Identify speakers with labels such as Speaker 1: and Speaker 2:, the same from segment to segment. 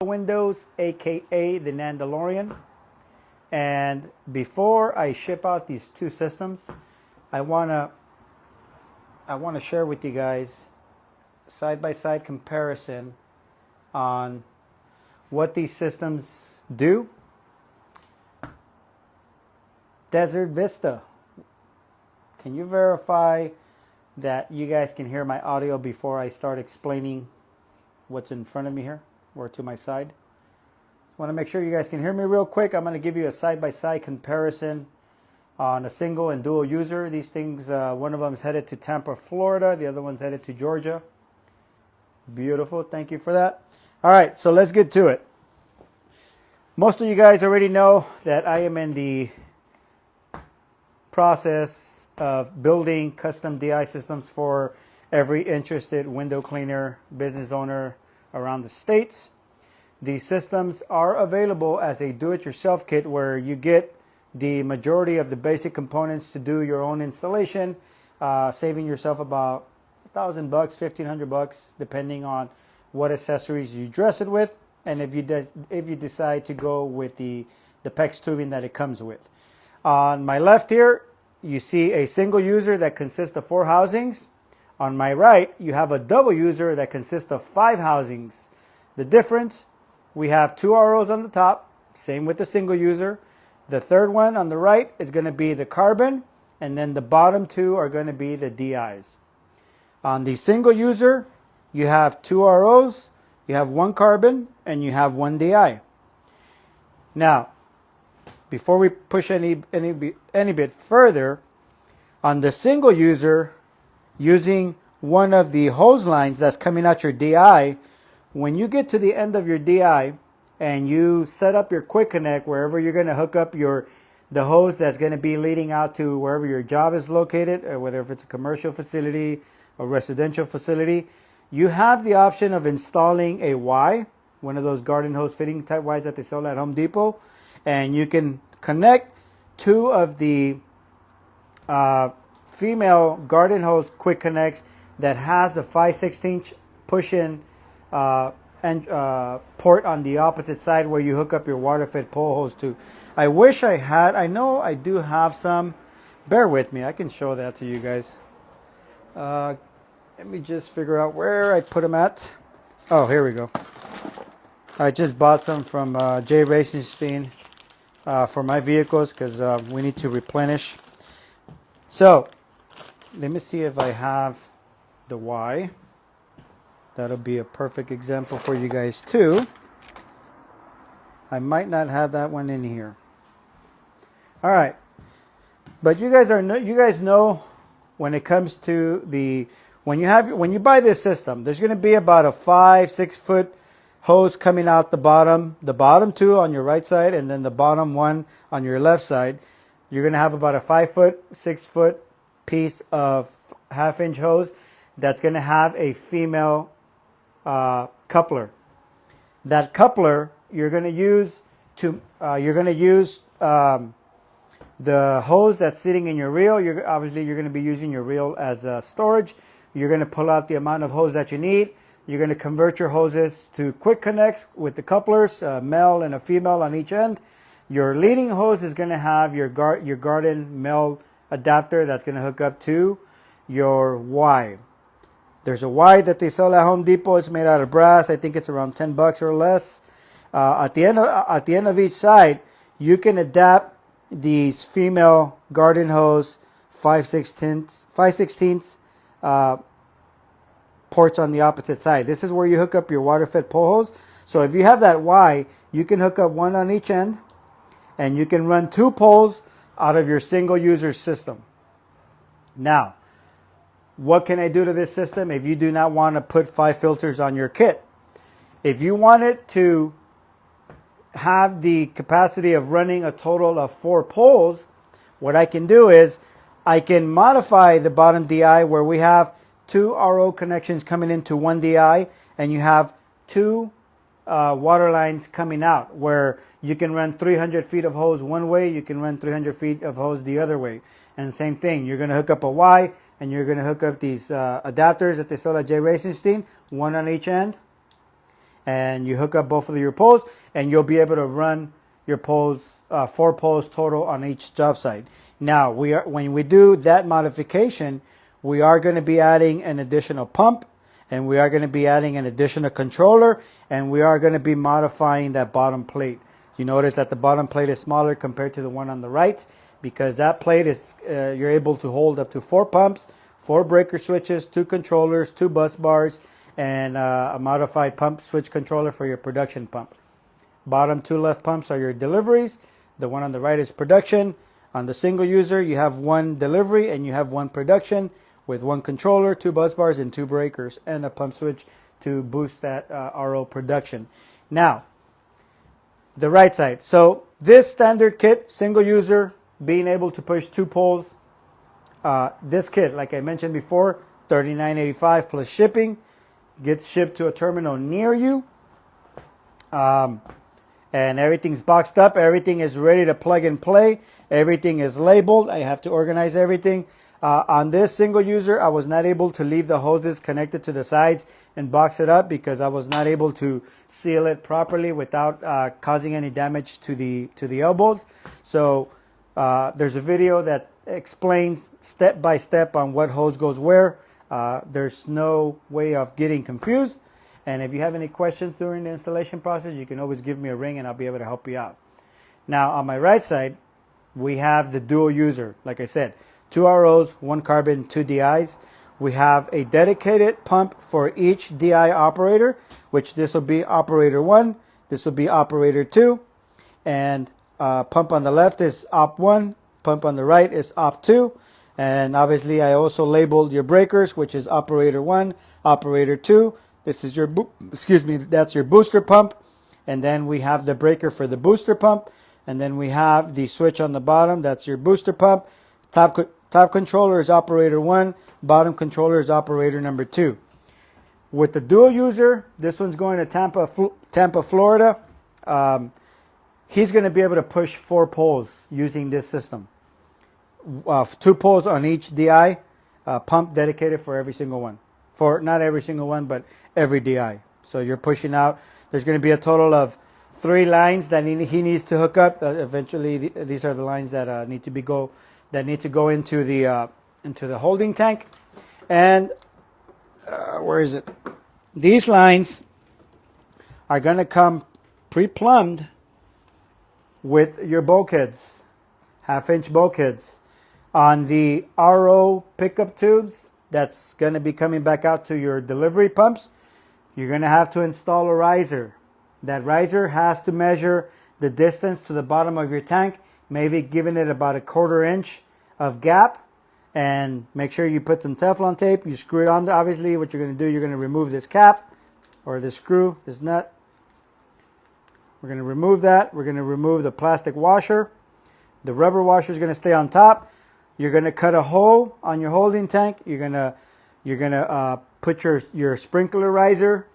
Speaker 1: Windows, aka the Nandolorian. And before I ship out these two systems, I wanna share with you guys side-by-side comparison on what these systems do. Desert Vista. Can you verify that you guys can hear my audio before I start explaining what's in front of me here or to my side? Just want to make sure you guys can hear me real quick. I'm going to give you a side-by-side comparison on a single and dual user. These things, one of them is headed to Tampa, Florida. The other one's headed to Georgia. Beautiful. Thank you for that. All right, so let's get to it. Most of you guys already know that I am in the process of building custom DI systems for every interested window cleaner business owner around the States. These systems are available as a do-it-yourself kit where you get the majority of the basic components to do your own installation, saving yourself about $1,000, $1,500, depending on what accessories you dress it with, and if you decide to go with the PEX tubing that it comes with. On my left here, you see a single user that consists of 4 housings. On my right, you have a double user that consists of 5 housings. The difference, we have 2 ROs on the top, same with the single user. The third one on the right is going to be the carbon, and then the bottom 2 are going to be the DIs. On the single user, you have 2 ROs, you have 1 carbon, and you have 1 DI. Now, before we push any bit further, on the single user, using one of the hose lines that's coming out your DI, when you get to the end of your DI and you set up your quick connect wherever you're going to hook up the hose that's going to be leading out to wherever your job is located, or whether if it's a commercial facility or residential facility, you have the option of installing a Y, one of those garden hose fitting type Ys that they sell at Home Depot, and you can connect 2 of the female garden hose quick connects that has the 5/16 push-in port on the opposite side where you hook up your water fed pole hose to. I wish I had. I know I do have some. Bear with me. I can show that to you guys. Let me just figure out where I put them at. Oh, here we go. I just bought some from Jay Racingstein for my vehicles because we need to replenish. So let me see if I have the Y. That'll be a perfect example for you guys too. I might not have that one in here. All right, but you guys know when it comes to when you buy this system, there's going to be about a 5-6 foot hose coming out the bottom 2 on your right side, and then the bottom 1 on your left side. You're going to have about a 5-6 foot piece of 1/2 inch hose that's going to have a female coupler. That coupler you're going to use the hose that's sitting in your reel. Obviously you're going to be using your reel as storage. You're going to pull out the amount of hose that you need. You're going to convert your hoses to quick connects with the couplers, a male and a female on each end. Your leading hose is going to have your garden male adapter that's going to hook up to your Y. There's a Y that they sell at Home Depot. It's made out of brass. I think it's around $10 or less. At the end of each side, you can adapt these female garden hose 5/16 ports on the opposite side. This is where you hook up your water fed pole hose. So if you have that Y, you can hook up 1 on each end, and you can run 2 poles out of your single user system. Now, what can I do to this system if you do not want to put 5 filters on your kit? If you want it to have the capacity of running a total of 4 poles, what I can do is I can modify the bottom DI where we have 2 RO connections coming into 1 DI, and you have 2 water lines coming out where you can run 300 feet of hose one way, you can run 300 feet of hose the other way. And same thing, you're going to hook up a Y, and you're going to hook up these adapters that they sell at Jay Racingstein, 1 on each end. and you hook up both of your poles, and you'll be able to run your poles, 4 poles total on each job site. Now, when we do that modification, we are going to be adding an additional pump, and we are going to be adding an additional controller, and we are going to be modifying that bottom plate. You notice that the bottom plate is smaller compared to the one on the right, because that plate is, you're able to hold up to 4 pumps, 4 breaker switches, 2 controllers, 2 bus bars, and a modified pump switch controller for your production pump. Bottom 2 left pumps are your deliveries. The one on the right is production. On the single user, you have 1 delivery and you have 1 production with 1 controller, 2 bus bars, and 2 breakers, and a pump switch to boost that RO production. Now, the right side. So this standard kit, single user, being able to push 2 poles. This kit, like I mentioned before, $39.85 plus shipping, gets shipped to a terminal near you. And everything's boxed up. Everything is ready to plug and play. Everything is labeled. I have to organize everything. On this single user, I was not able to leave the hoses connected to the sides and box it up because I was not able to seal it properly without causing any damage to the elbows. So there's a video that explains step by step on what hose goes where. There's no way of getting confused. And if you have any questions during the installation process, you can always give me a ring and I'll be able to help you out. Now, on my right side, we have the dual user. Like I said, 2 ROs, 1 carbon, 2 DIs. We have a dedicated pump for each DI operator, which this will be operator 1, this will be operator 2, and pump on the left is op 1, pump on the right is op 2. And obviously, I also labeled your breakers, which is operator 1, operator 2. This is your, that's your booster pump. And then we have the breaker for the booster pump. And then we have the switch on the bottom. That's your booster pump. Top controller is operator 1. Bottom controller is operator number 2. With the dual user, this one's going to Tampa, Florida. He's going to be able to push 4 poles using this system. 2 poles on each DI, pump dedicated for every single one. For not every single one, but every DI. So you're pushing out. There's going to be a total of 3 lines that he needs to hook up. Eventually, these are the lines that need to go into the holding tank. And where is it? These lines are going to come pre-plumbed with your bulkheads, 1/2-inch bulkheads. On the RO pickup tubes, that's going to be coming back out to your delivery pumps. You're going to have to install a riser. That riser has to measure the distance to the bottom of your tank, maybe giving it about 1/4 inch of gap. And make sure you put some Teflon tape. You screw it on. Obviously, what you're going to do, you're going to remove this cap or this screw, this nut. We're going to remove that. We're going to remove the plastic washer. The rubber washer is going to stay on top. You're going to cut a hole on your holding tank. You're going to put your sprinkler riser,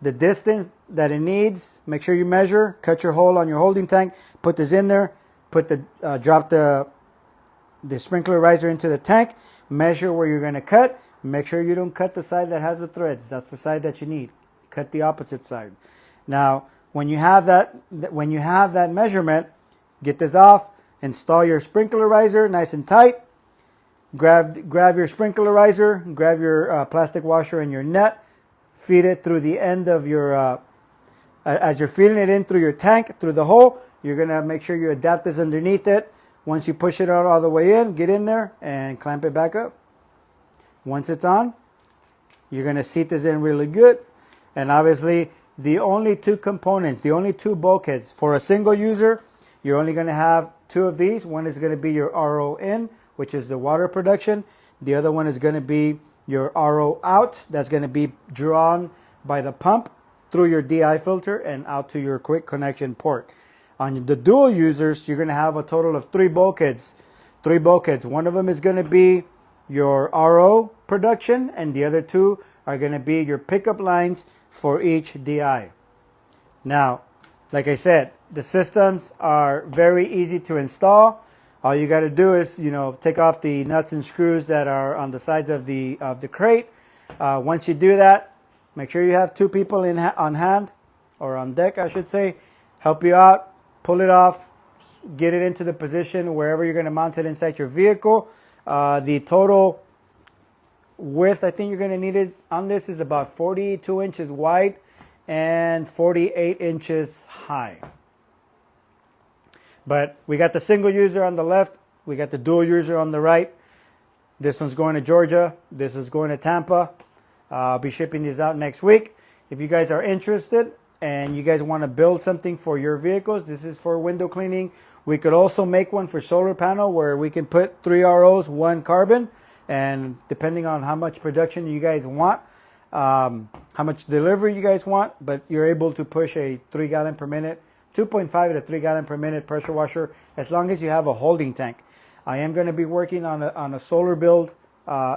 Speaker 1: the distance that it needs. Make sure you measure. Cut your hole on your holding tank. Put this in there. Drop the sprinkler riser into the tank. Measure where you're going to cut. Make sure you don't cut the side that has the threads. That's the side that you need. Cut the opposite side. Now, when you have that measurement, get this off. Install your sprinkler riser nice and tight. Grab your sprinkler riser, grab your plastic washer and your nut, feed it through the end of your, as you're feeding it in through your tank, through the hole, you're going to make sure you adapt this underneath it. Once you push it out all the way in, get in there and clamp it back up. Once it's on, you're going to seat this in really good. And obviously, the only 2 components, the only 2 bulkheads for a single user, you're only going to have 2 of these. One is going to be your RO in, which is the water production. The other one is going to be your RO out. That's going to be drawn by the pump through your DI filter and out to your quick connection port. On the dual users, you're going to have a total of 3 bulkheads. 3 bulkheads. One of them is going to be your RO production, and the other 2 are going to be your pickup lines for each DI. Now, like I said, the systems are very easy to install. All you got to do is, take off the nuts and screws that are on the sides of the crate. Once you do that, make sure you have 2 people on hand. or on deck, I should say. Help you out, pull it off, get it into the position wherever you're going to mount it inside your vehicle. The total width I think you're going to need it on this is about 42 inches wide and 48 inches high. But we got the single user on the left, we got the dual user on the right. This one's going to Georgia, this is going to Tampa. I'll be shipping these out next week. If you guys are interested and you guys want to build something for your vehicles, this is for window cleaning. We could also make one for solar panel where we can put 3 ROs, 1 carbon, and depending on how much production you guys want, how much delivery you guys want, but you're able to push a 3 gallon per minute, 2.5 to 3 gallon per minute pressure washer as long as you have a holding tank. I am going to be working on a solar build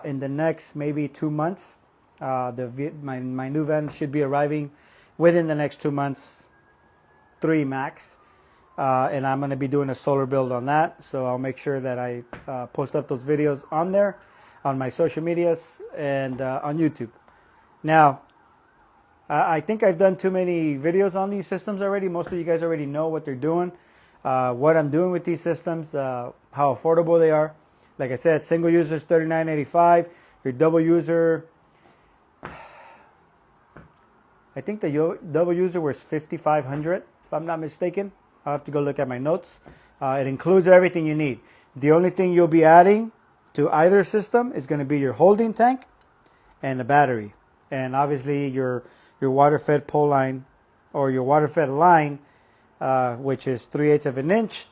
Speaker 1: in the next maybe 2 months. My new van should be arriving within the next 2 months, 3 max. And I'm going to be doing a solar build on that. So I'll make sure that I post up those videos on there, on my social medias, and on YouTube. Now, I think I've done too many videos on these systems already. Most of you guys already know what they're doing, what I'm doing with these systems, how affordable they are. Like I said, single user is $39.85. Your double user, I think the double user was $5,500, if I'm not mistaken. I'll have to go look at my notes. It includes everything you need. The only thing you'll be adding to either system is going to be your holding tank and a battery. And obviously your water-fed pole line or your water-fed line, which is 3/8 of an inch.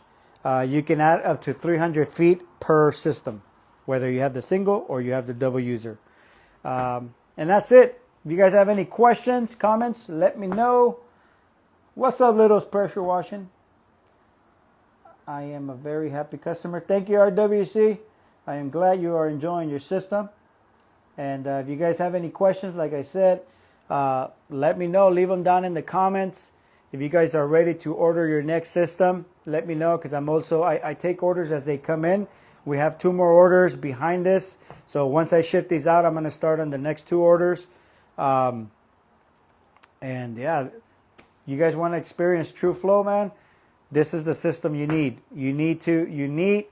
Speaker 1: You can add up to 300 feet per system, whether you have the single or you have the double user. And that's it. If you guys have any questions, comments, let me know. What's up, Little's Pressure Washing? I am a very happy customer. Thank you, RWC. I am glad you are enjoying your system. And if you guys have any questions, like I said, let me know. Leave them down in the comments. If you guys are ready to order your next system, let me know, because I take orders as they come in. We have 2 more orders behind this. So once I ship these out, I'm going to start on the next 2 orders. And yeah, you guys want to experience true flow, man? This is the system you need. You need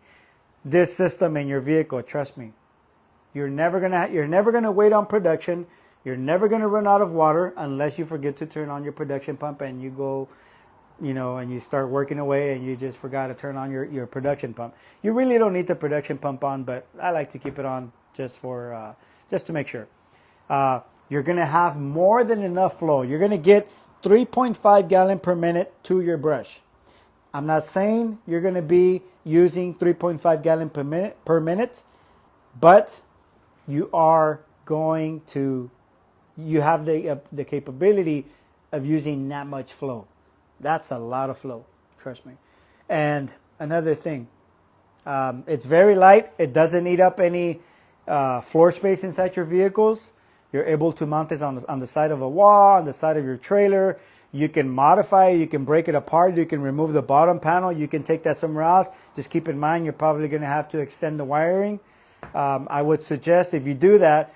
Speaker 1: this system in your vehicle. Trust me. You're never gonna wait on production. You're never gonna run out of water unless you forget to turn on your production pump and you go, and you start working away and you just forgot to turn on your production pump. You really don't need the production pump on, but I like to keep it on just to make sure. You're gonna have more than enough flow. You're gonna get 3.5 gallon per minute to your brush. I'm not saying you're going to be using 3.5 gallon per minute, but you have the capability of using that much flow. That's a lot of flow, trust me. And another thing, it's very light. It doesn't eat up any floor space inside your vehicles. You're able to mount this on the side of a wall, on the side of your trailer. You can modify it, you can break it apart, you can remove the bottom panel, you can take that somewhere else. Just keep in mind, you're probably going to have to extend the wiring. I would suggest if you do that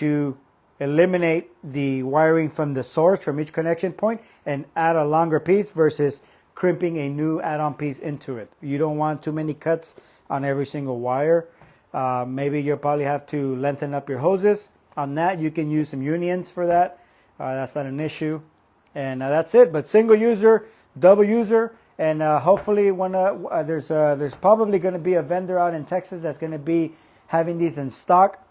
Speaker 1: you eliminate the wiring from the source, from each connection point, and add a longer piece versus crimping a new add-on piece into it. You don't want too many cuts on every single wire. Maybe you'll probably have to lengthen up your hoses. On that, you can use some unions for that. That's not an issue. And that's it. But single user, double user, and hopefully there's probably going to be a vendor out in Texas that's going to be having these in stock,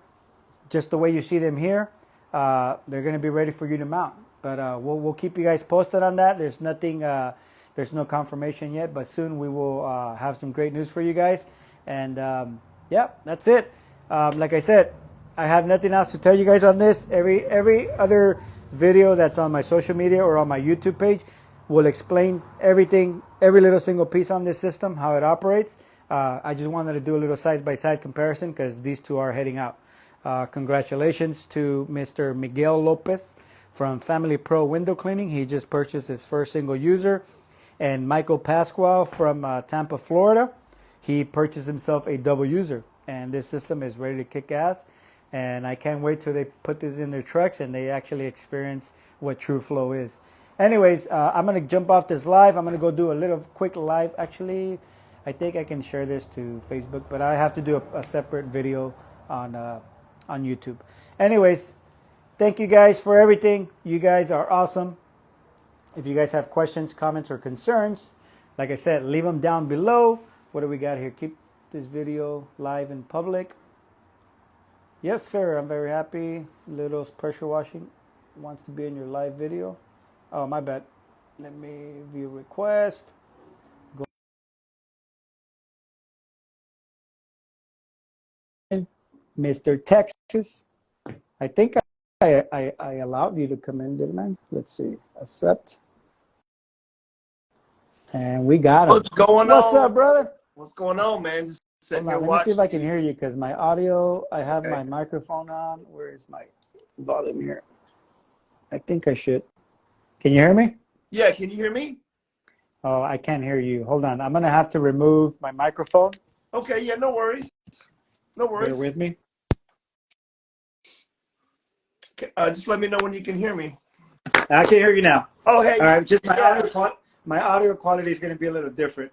Speaker 1: just the way you see them here. They're going to be ready for you to mount. But we'll keep you guys posted on that. There's nothing, there's no confirmation yet, but soon we will have some great news for you guys. And yeah, that's it. Like I said, I have nothing else to tell you guys on this. Every other video that's on my social media or on my YouTube page will explain everything, every little single piece on this system, how it operates. I just wanted to do a little side-by-side comparison because these two are heading out. Congratulations to Mr. Miguel Lopez from Family Pro Window Cleaning. He just purchased his first single user. And Michael Pasquale from Tampa, Florida. He purchased himself a double user. And this system is ready to kick ass. And I can't wait till they put this in their trucks and they actually experience what true flow is. Anyways, I'm gonna jump off this live. I'm gonna go do a little quick live. Actually, I think I can share this to Facebook, but I have to do a separate video on YouTube. Anyways, thank you guys for everything. You guys are awesome. If you guys have questions, comments, or concerns, like I said, leave them down below. What do we got here? Keep this video live in public. Yes, sir. I'm very happy. Little's pressure washing wants to be in your live video. Oh, my bad. Let me view request. Go in. Mr. Texas. I think I allowed you to come in, didn't I? Let's see. Accept. And we got him.
Speaker 2: What's going on?
Speaker 1: What's up, brother?
Speaker 2: What's going on, man? Just sitting here
Speaker 1: Let
Speaker 2: watching.
Speaker 1: me see if I can hear you because my audio, I have my microphone on. Where is my volume here? I think I should. Can you hear me?
Speaker 2: Yeah, can you hear me?
Speaker 1: Oh, I can't hear you. Hold on. I'm going to have to remove my microphone.
Speaker 2: Okay, yeah, no worries. No worries.
Speaker 1: Bear with me.
Speaker 2: Just let me know when you can hear me.
Speaker 1: I can hear you now.
Speaker 2: Oh, hey.
Speaker 1: All right, just my audio quality is going to be a little different.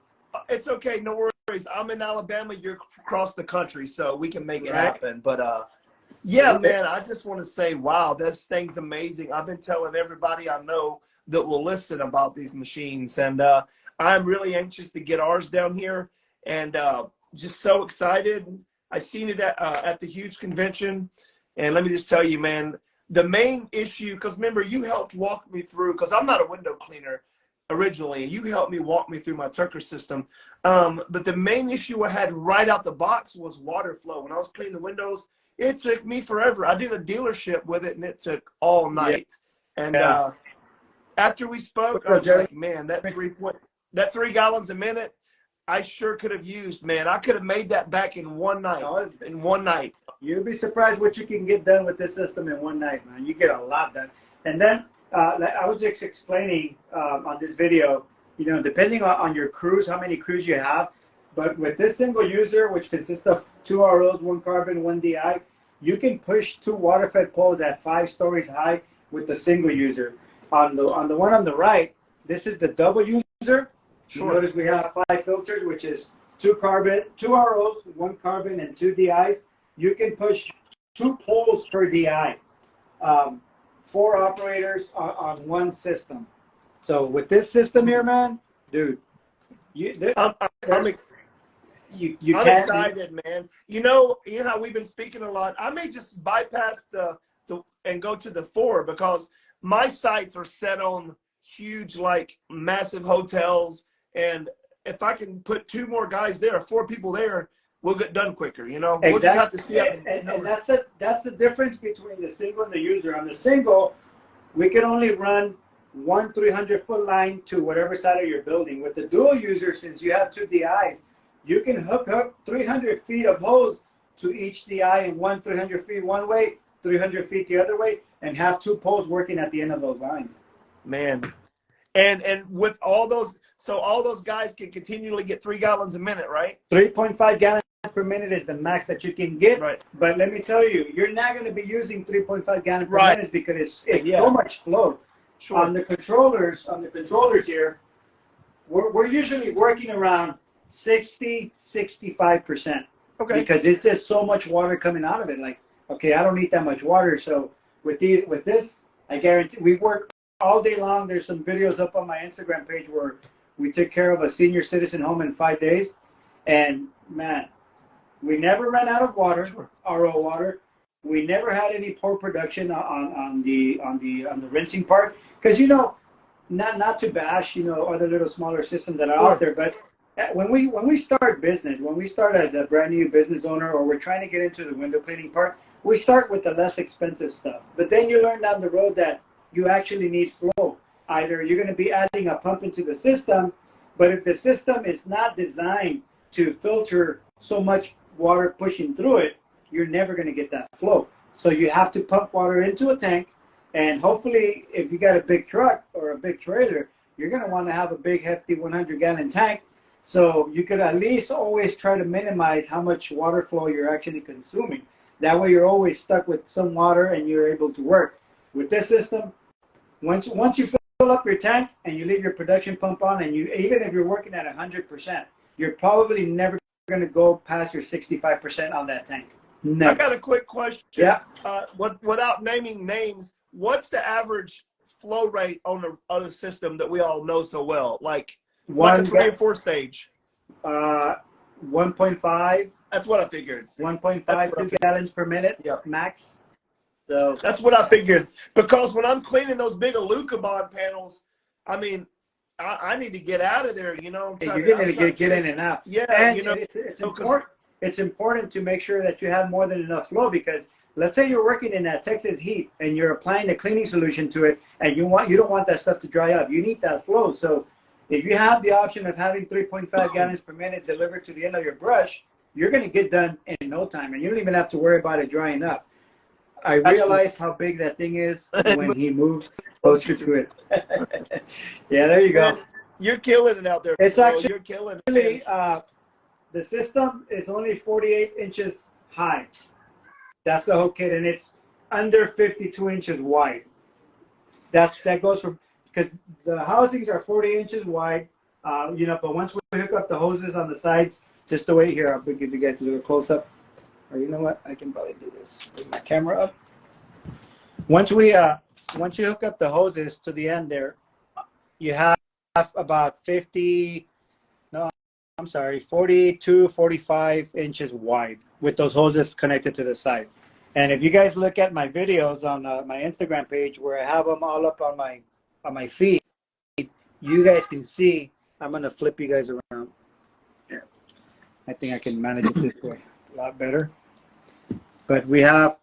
Speaker 2: It's okay, no worries. I'm in Alabama. You're across the country, so we can make it happen. But, yeah, man, I just want to say, wow, this thing's amazing. I've been telling everybody I know that will listen about these machines. And I'm really anxious to get ours down here and just so excited. I seen it at the huge convention. And let me just tell you, man, the main issue, because remember, you helped walk me through, because I'm not a window cleaner originally, and you helped me walk me through my Tucker system. But the main issue I had right out the box was water flow. When I was cleaning the windows, it took me forever. I did a dealership with it, and it took all night. Yeah. And after we spoke, I was like, man, that 3 gallons a minute, I sure could have used, man. I could have made that back in one night. In one night.
Speaker 1: You'll be surprised what you can get done with this system in one night, man. You get a lot done. And then I was just explaining on this video, you know, depending on your crews, how many crews you have, but with this single user, which consists of 2 ROs, 1 carbon, 1 DI, you can push 2 water-fed poles at 5 stories high with the single user. On the one on the right, this is the double user. Sure. You notice we have 5 filters, which is 2 ROs, 1 carbon, and 2 DIs. You can push 2 poles per DI. 4 operators on one system. So with this system here, man, dude,
Speaker 2: I'm excited, man. You know how we've been speaking a lot. I may just bypass the and go to the 4 because my sites are set on huge, like massive hotels, and if I can put 2 more guys there, 4 people there, we'll get done quicker, you know.
Speaker 1: Exactly.
Speaker 2: We'll just have to see.
Speaker 1: And that's the difference between the single and the user. On the single, we can only run 1 300-foot line to whatever side of your building. With the dual user, since you have 2 DIs, you can hook up 300 feet of hose to each DI in 300 feet one way, 300 feet the other way, and have 2 poles working at the end of those lines.
Speaker 2: Man, and with all those, so all those guys can continually get 3 gallons a minute, right?
Speaker 1: 3.5 gallons per minute is the max that you can get.
Speaker 2: Right.
Speaker 1: But let me tell you, you're not going to be using 3.5 gallons per minute because it's so much flow. Sure. On the controllers here, we're usually working around 60-65%. Okay. Because it's just so much water coming out of it. Like, okay, I don't need that much water. So with this, I guarantee we work all day long. There's some videos up on my Instagram page where we took care of a senior citizen home in 5 days, and man, we never ran out of water, RO water. We never had any poor production on the rinsing part, because you know, not to bash, you know, other little smaller systems that are out there, but when we start business, when we start as a brand new business owner, or we're trying to get into the window cleaning part, we start with the less expensive stuff. But then you learn down the road that you actually need flow. Either you're going to be adding a pump into the system, but if the system is not designed to filter so much water pushing through it, you're never going to get that flow. So you have to pump water into a tank, and hopefully if you got a big truck or a big trailer, you're going to want to have a big hefty 100-gallon tank, so you could at least always try to minimize how much water flow you're actually consuming. That way you're always stuck with some water and you're able to work. With this system, once you fill fill up your tank and you leave your production pump on, and even if you're working at 100%, you're probably never going to go past your 65% on that tank. Never.
Speaker 2: I got a quick question.
Speaker 1: Yeah.
Speaker 2: Without naming names, what's the average flow rate on the other system that we all know so well? Like a 3 or 4 stage?
Speaker 1: 1.5.
Speaker 2: That's what I figured.
Speaker 1: 1.5, 2 gallons per minute, max. So
Speaker 2: that's what I figured. Because when I'm cleaning those big Alucobond panels, I mean, I need to get out of there. You know,
Speaker 1: you're going to get in and out.
Speaker 2: Yeah,
Speaker 1: and
Speaker 2: you know,
Speaker 1: it's important. It's important to make sure that you have more than enough flow, because let's say you're working in that Texas heat and you're applying a cleaning solution to it, and you don't want that stuff to dry up. You need that flow. So if you have the option of having 3.5 gallons per minute delivered to the end of your brush, you're going to get done in no time, and you don't even have to worry about it drying up. I realized how big that thing is when he moved closer to it. Yeah, there you go.
Speaker 2: Man, you're killing it out there.
Speaker 1: It's actually,
Speaker 2: you're killing it.
Speaker 1: The system is only 48 inches high. That's the whole kit, and it's under 52 inches wide. That goes from, because the housings are 40 inches wide, you know, but once we hook up the hoses on the sides, just the way here, I'll give you guys a little close up. Or you know what? I can probably do this. Bring my camera up. Once you hook up the hoses to the end there, you have about 42, 45 inches wide with those hoses connected to the side. And if you guys look at my videos on my Instagram page, where I have them all up on my feed, you guys can see. I'm gonna flip you guys around. Here. I think I can manage it this way a lot better. But we have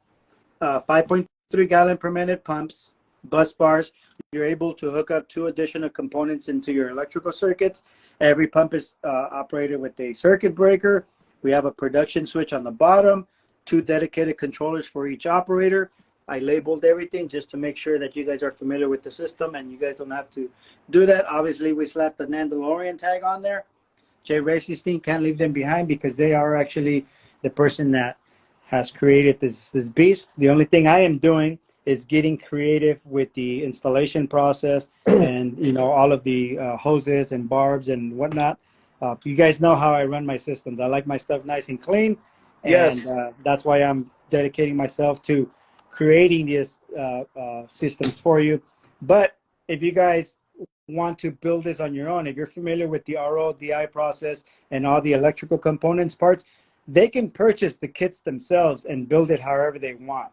Speaker 1: 5.3 gallon per minute pumps, bus bars. You're able to hook up 2 additional components into your electrical circuits. Every pump is operated with a circuit breaker. We have a production switch on the bottom, 2 dedicated controllers for each operator. I labeled everything just to make sure that you guys are familiar with the system and you guys don't have to do that. Obviously, we slapped the Nandolorian tag on there. Jay Racing's team can't leave them behind, because they are actually the person that has created this beast. The only thing I am doing is getting creative with the installation process and, you know, all of the hoses and barbs and whatnot. You guys know how I run my systems. I like my stuff nice and clean. And
Speaker 2: yes.
Speaker 1: That's why I'm dedicating myself to creating these systems for you. But if you guys want to build this on your own, if you're familiar with the RO, DI process and all the electrical components parts, they can purchase the kits themselves and build it however they want.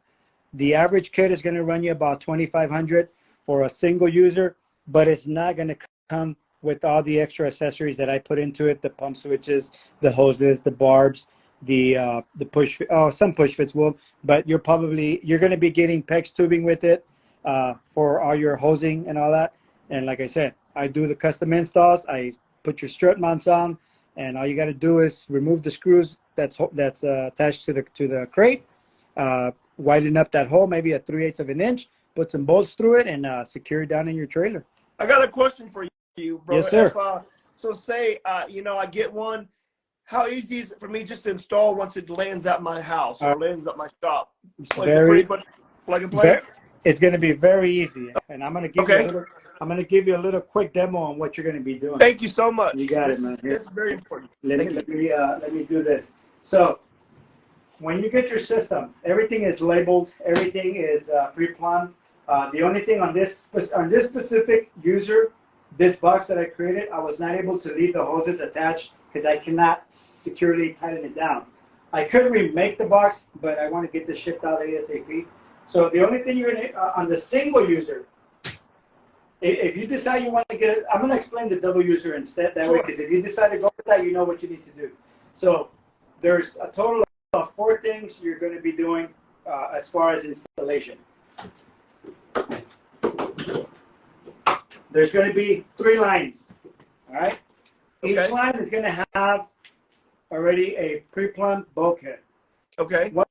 Speaker 1: The average kit is going to run you about $2,500 for a single user, but it's not going to come with all the extra accessories that I put into it: the pump switches, the hoses, the barbs, the push. Some push fits will, but you're going to be getting PEX tubing with it for all your hosing and all that. And like I said, I do the custom installs. I put your strut mounts on, and all you got to do is remove the screws that's attached to the crate. Widen up that hole, maybe a 3/8 of an inch, put some bolts through it, and secure it down in your trailer.
Speaker 2: I got a question for you, brother.
Speaker 1: Yes, sir.
Speaker 2: So say, you know, I get one. How easy is it for me just to install once it lands at my house or lands at my shop? Plug and play?
Speaker 1: It's going to be very easy, and I'm going to give you a little quick demo on what you're going to be doing.
Speaker 2: Thank you so much.
Speaker 1: You got it, man.
Speaker 2: This is very important.
Speaker 1: Let me do this. So when you get your system, everything is labeled, everything is pre-plumbed. The only thing on this specific user, this box that I created, I was not able to leave the hoses attached because I cannot securely tighten it down. I could remake the box, but I want to get this shipped out ASAP. So the only thing you're going to, on the single user, if you decide you want to get it, I'm going to explain the double user instead that way, because if you decide to go with that, you know what you need to do. So there's a total of 4 things you're going to be doing as far as installation. There's going to be 3 lines, all right?
Speaker 2: Okay.
Speaker 1: Each line is going to have already a pre-plumbed bulkhead.
Speaker 2: Okay.
Speaker 1: One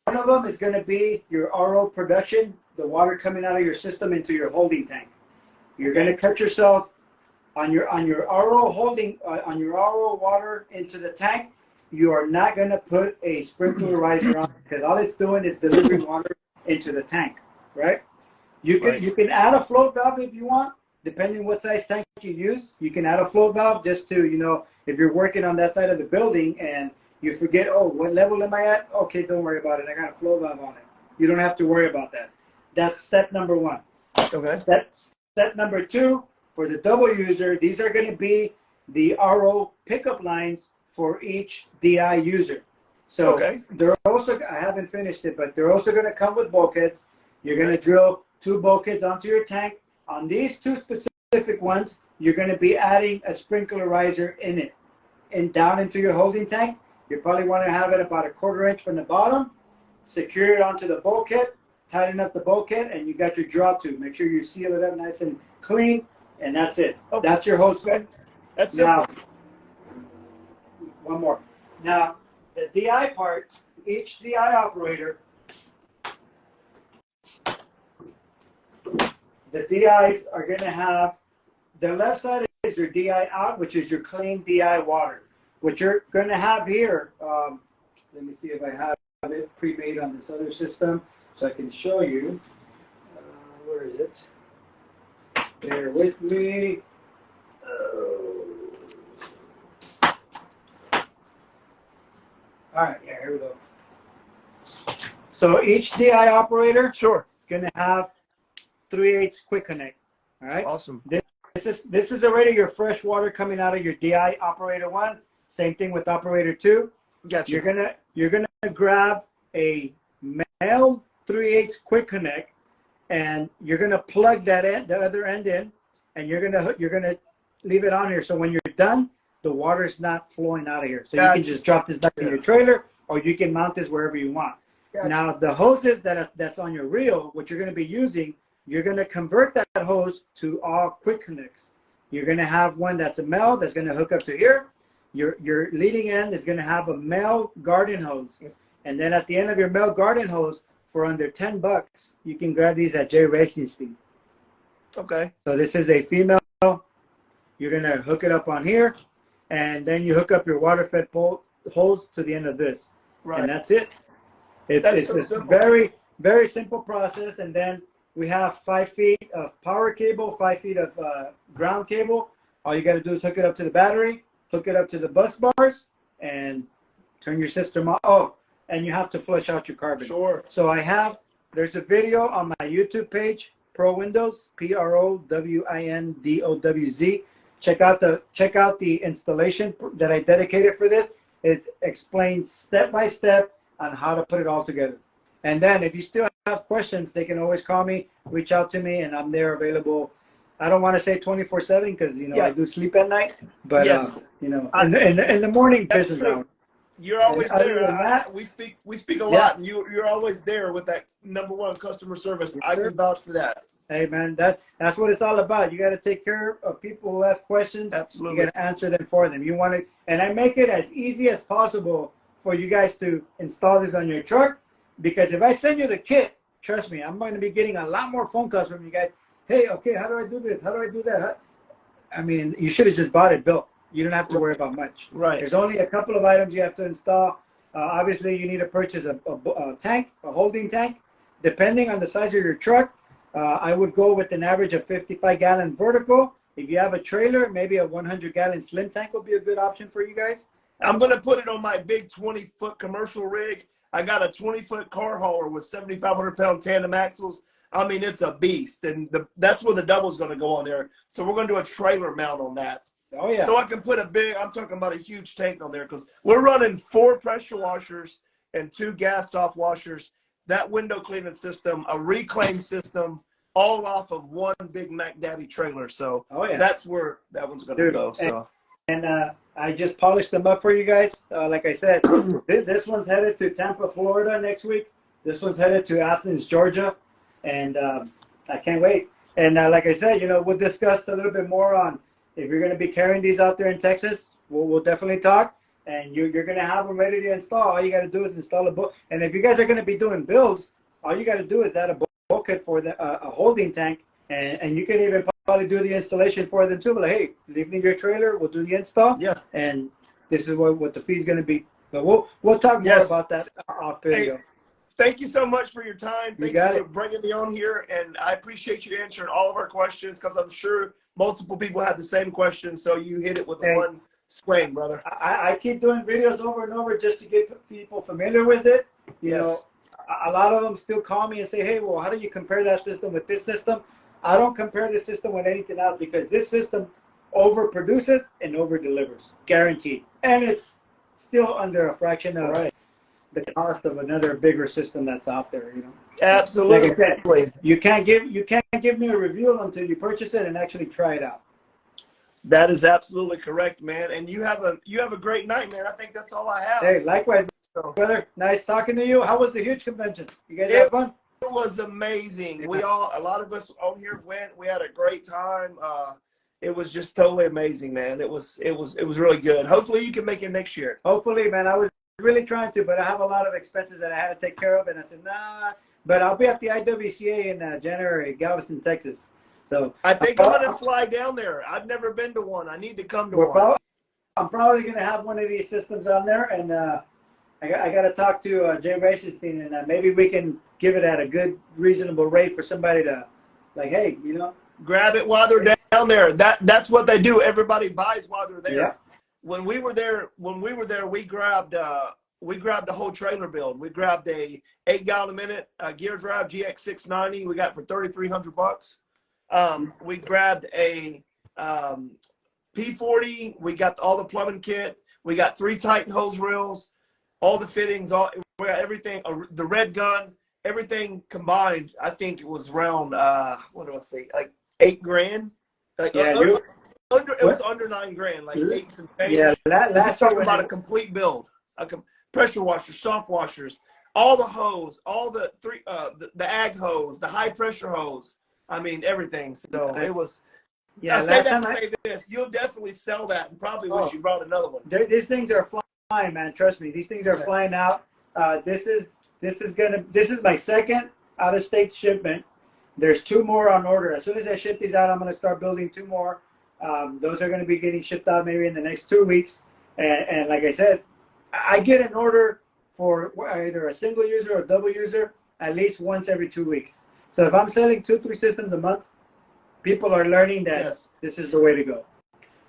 Speaker 1: of them is going to be your RO production, the water coming out of your system into your holding tank. You're going to cut yourself on your RO holding on your RO water into the tank. You are not going to put a sprinkler riser on, because all it's doing is delivering water into the tank, right? You can add a float valve if you want, depending what size tank you use, you can add a flow valve just to, you know, if you're working on that side of the building and you forget, oh, what level am I at? Okay, don't worry about it. I got a flow valve on it. You don't have to worry about that. That's step number one.
Speaker 2: Okay.
Speaker 1: Step number two, for the double user, these are going to be the RO pickup lines for each DI user. So they're also, I haven't finished it, but they're also going to come with bulkheads. You're going to drill 2 bulkheads onto your tank. On these 2 specific ones, you're going to be adding a sprinkler riser in it. And down into your holding tank, you probably want to have it about a 1/4 inch from the bottom. Secure it onto the bulkhead, tighten up the bulkhead, and you got your draw tube. Make sure you seal it up nice and clean, and that's it. Okay. That's your hose.
Speaker 2: Okay. That's
Speaker 1: now, one more. Now, the DI part, each DI operator, the DIs are going to have, the left side is your DI out, which is your clean DI water. What you're going to have here, let me see if I have it pre-made on this other system so I can show you. Where is it? Bear with me. All right, yeah, here we go. So each DI operator is going to have 3/8 quick connect. All right.
Speaker 2: Awesome.
Speaker 1: This is already your fresh water coming out of your DI operator 1. Same thing with operator 2.
Speaker 2: Gotcha.
Speaker 1: You're gonna grab a male 3/8 quick connect, and you're gonna plug that end, the other end in, and you're gonna leave it on here. So when you're done, the water's not flowing out of here. So you can just drop this back in your trailer, or you can mount this wherever you want. Gotcha. Now the hoses that's on your reel, what you're gonna be using, you're gonna convert that hose to all quick connects. You're gonna have one that's a male that's gonna hook up to here. Your leading end is gonna have a male garden hose, and then at the end of your male garden hose, for under $10, you can grab these at J Racing Steam.
Speaker 2: Okay.
Speaker 1: So this is a female. You're gonna hook it up on here, and then you hook up your water-fed hose to the end of this, and that's it. It's a very, very simple process. And then we have 5 feet of power cable, 5 feet of ground cable. All you got to do is hook it up to the battery, hook it up to the bus bars, and turn your system on. Oh, and you have to flush out your carbon.
Speaker 2: Sure.
Speaker 1: So there's a video on my YouTube page, Pro Windows, PROWINDOWZ. Check out the installation that I dedicated for this. It explains step by step on how to put it all together. And then if you still have questions, they can always call me, reach out to me, and I'm there available. I don't want to say 24/7 because I do sleep at night, but in the morning business hour.
Speaker 2: You're always there. We speak a lot, and you're always there with that #1 customer service. I can vouch for that.
Speaker 1: Hey man, that's what it's all about. You got to take care of people who ask questions.
Speaker 2: Absolutely.
Speaker 1: You got to answer them for them. You want to, and I make it as easy as possible for you guys to install this on your truck. Because if I send you the kit, trust me, I'm going to be getting a lot more phone calls from you guys. Hey, okay, how do I do this? How do I do that? I mean, you should have just bought it built. You don't have to worry about much.
Speaker 2: Right.
Speaker 1: There's only a couple of items you have to install. Obviously, you need to purchase a tank, a holding tank. Depending on the size of your truck, I would go with an average of 55-gallon vertical. If you have a trailer, maybe a 100-gallon slim tank will be a good option for you guys.
Speaker 2: I'm going to put it on my big 20-foot commercial rig. I got a 20-foot car hauler with 7,500-pound tandem axles. I mean, it's a beast, and that's where the double's going to go on there. So we're going to do a trailer mount on that.
Speaker 1: Oh, yeah.
Speaker 2: So I can put I'm talking about a huge tank on there because we're running 4 pressure washers and 2 gas off washers, that window cleaning system, a reclaim system, all off of one big Mac Daddy trailer. So that's where that one's going to go. So.
Speaker 1: And I just polished them up for you guys. Like I said, this one's headed to Tampa, Florida next week. This one's headed to Athens, Georgia. And I can't wait. And like I said, we'll discuss a little bit more on if you're going to be carrying these out there in Texas. We'll definitely talk. And you're going to have them ready to install. All you got to do is install a bolt. And if you guys are going to be doing builds, all you got to do is add a bulkhead for a holding tank. And you can even probably do the installation for them too. But like, hey, leave me your trailer. We'll do the install. Yeah. And this is what the fee's going to be. But we'll talk more about that off video.
Speaker 2: thank you so much for your time. Thank you for
Speaker 1: it.
Speaker 2: bringing me on here, and I appreciate you answering all of our questions because I'm sure multiple people have the same questions. So you hit it with one swing, brother.
Speaker 1: I keep doing videos over and over just to get people familiar with it. You know, a lot of them still call me and say, hey, well, how do you compare that system with this system? I don't compare this system with anything else because this system overproduces and over-delivers, guaranteed. And it's still under a fraction of the cost of another bigger system that's out there, you know.
Speaker 2: Absolutely.
Speaker 1: Like I said, you can't give me a review until you purchase it and actually try it out.
Speaker 2: That is absolutely correct, man. And you have a great night, man. I think that's all I have.
Speaker 1: Hey, likewise, brother. Nice talking to you. How was the huge convention? You guys have fun?
Speaker 2: It was amazing. A lot of us on here went. We had a great time. It was just totally amazing, man. It was really good. Hopefully you can make it next year.
Speaker 1: Hopefully, man. I was really trying to, but I have a lot of expenses that I had to take care of, and I said, nah. But I'll be at the IWCA in January, Galveston, Texas. So
Speaker 2: I think I'm going to fly down there. I've never been to one. I need to come to one.
Speaker 1: I'm probably going to have one of these systems on there, and I got to talk to Jay Reichenstein, and maybe we can give it at a good, reasonable rate for somebody to, like, hey, you know.
Speaker 2: Grab it while they're down there. That's what they do. Everybody buys while they're there.
Speaker 1: Yeah.
Speaker 2: When we were there, we grabbed the whole trailer build. We grabbed a 8-gallon-a-minute gear drive GX 690. We got it for $3,300. We grabbed a P40. We got all the plumbing kit. We got 3 Titan hose reels, all the fittings, we got everything. The red gun, everything combined. I think it was around what do I say? Like $8,000. Like it was under $9,000, like 8 and change.
Speaker 1: Yeah, last
Speaker 2: talking about a complete build. Pressure washers, soft washers, all the hose, all the ag hose, the high pressure hose. I mean everything. So it was. Yeah, I say that to say this. You'll definitely sell that and probably wish you brought another one.
Speaker 1: These things are flying, man. Trust me. These things are flying out. This is my second out-of-state shipment. There's 2 more on order. As soon as I ship these out, I'm going to start building 2 more. Those are going to be getting shipped out maybe in the next 2 weeks. And like I said, I get an order for either a single user or double user at least once every 2 weeks. So if I'm selling 2-3 systems a month, people are learning that this is the way to go.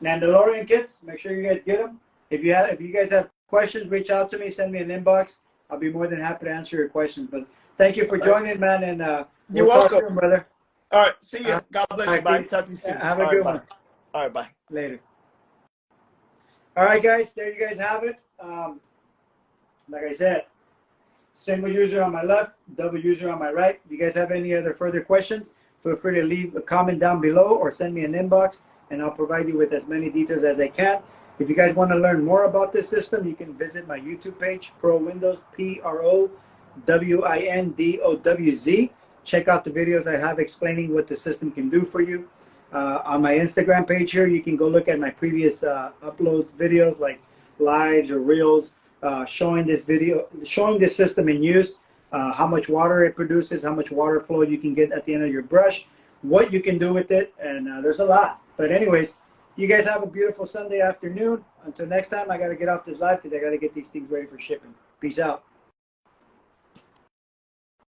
Speaker 1: Nandolorian kits, make sure you guys get them. If you guys have questions, reach out to me, send me an inbox. I'll be more than happy to answer your questions. But thank you for joining, man, and
Speaker 2: you're welcome,
Speaker 1: soon, brother.
Speaker 2: All right, see you. God bless you. Bye. Talk to you soon.
Speaker 1: Have a good one.
Speaker 2: All right, bye.
Speaker 1: Later. All right, guys, there you guys have it. Like I said, single user on my left, double user on my right. If you guys have any other further questions, feel free to leave a comment down below or send me an inbox, and I'll provide you with as many details as I can. If you guys want to learn more about this system, you can visit my YouTube page, Pro Windows, PROWINDOWZ. Check out the videos I have explaining what the system can do for you. On my Instagram page here, you can go look at my previous uploads videos like lives or reels showing this system in use, how much water it produces, how much water flow you can get at the end of your brush, what you can do with it, and there's a lot. But anyways, you guys have a beautiful Sunday afternoon. Until next time, I got to get off this live because I got to get these things ready for shipping. Peace out.